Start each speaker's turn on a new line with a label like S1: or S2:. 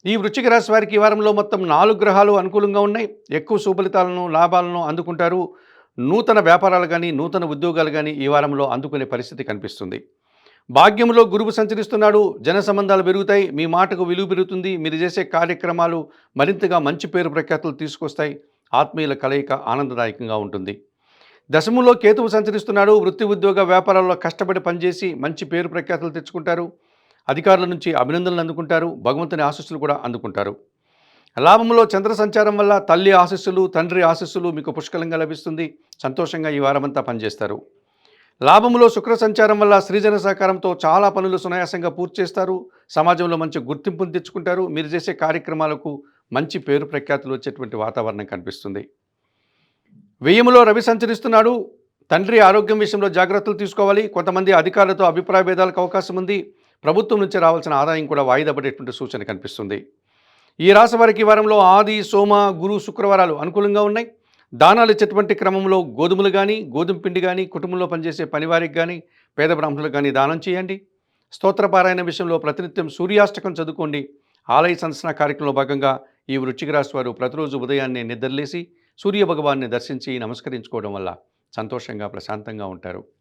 S1: ఈ వృశ్చిక రాశి వారికి ఈ వారంలో మొత్తం 4 గ్రహాలు అనుకూలంగా ఉన్నాయి. ఎక్కువ సుఫలితాలను, లాభాలను అందుకుంటారు. నూతన వ్యాపారాలు గాని, నూతన ఉద్యోగాలు గాని ఈ వారంలో అందుకునే పరిస్థితి కనిపిస్తుంది. భాగ్యంలో గురువు సంచరిస్తున్నాడు. జన సంబంధాలు పెరుగుతాయి. మీ మాటకు విలువ పెరుగుతుంది. మీరు చేసే కార్యక్రమాలు మరింతగా మంచి పేరు ప్రఖ్యాతులు తీసుకొస్తాయి. ఆత్మీయుల కలయిక ఆనందదాయకంగా ఉంటుంది. దశమంలో కేతువు సంచరిస్తున్నాడు. వృత్తి, ఉద్యోగ, వ్యాపారాల్లో కష్టపడి పనిచేసి మంచి పేరు ప్రఖ్యాతులు తెచ్చుకుంటారు. అధికారుల నుంచి అభినందనలు అందుకుంటారు. భగవంతుని ఆశీస్సులు కూడా అందుకుంటారు. లాభంలో చంద్ర సంచారం వల్ల తల్లి ఆశీస్సులు, తండ్రి ఆశీస్సులు మీకు పుష్కలంగా లభిస్తుంది. సంతోషంగా ఈ వారమంతా పనిచేస్తారు. లాభంలో శుక్ర సంచారం వల్ల స్త్రీజన సహకారంతో చాలా పనులు సునాయాసంగా పూర్తి చేస్తారు. సమాజంలో మంచి గుర్తింపును తెచ్చుకుంటారు. మీరు చేసే కార్యక్రమాలకు మంచి పేరు ప్రఖ్యాతులు వచ్చేటువంటి వాతావరణం కనిపిస్తుంది. వ్యయములో రవి సంచరిస్తున్నాడు. తండ్రి ఆరోగ్యం విషయంలో జాగ్రత్తలు తీసుకోవాలి. కొంతమంది అధికారులతో అభిప్రాయ భేదాలకు అవకాశం ఉంది. ప్రభుత్వం నుంచి రావాల్సిన ఆదాయం కూడా వాయిదా పడేటువంటి సూచన కనిపిస్తుంది. ఈ రాశి వారికి ఈ వారంలో ఆది, సోమ, గురు, శుక్రవారాలు అనుకూలంగా ఉన్నాయి. దానాలు ఇచ్చేటువంటి క్రమంలో గోధుమలు కానీ, గోధుమ పిండి కానీ, కుటుంబంలో పనిచేసే పనివారికి కానీ, పేద బ్రాహ్మణులకు కానీ దానం చేయండి. స్తోత్రపారాయణ విషయంలో ప్రతినిత్యం సూర్యాష్టకం చదువుకోండి. ఆలయ సందర్శన కార్యక్రమంలో భాగంగా ఈ వృశ్చిక రాశి వారు ప్రతిరోజు ఉదయాన్నే నిద్రలేసి సూర్య భగవాన్ని దర్శించి నమస్కరించుకోవడం వల్ల సంతోషంగా, ప్రశాంతంగా ఉంటారు.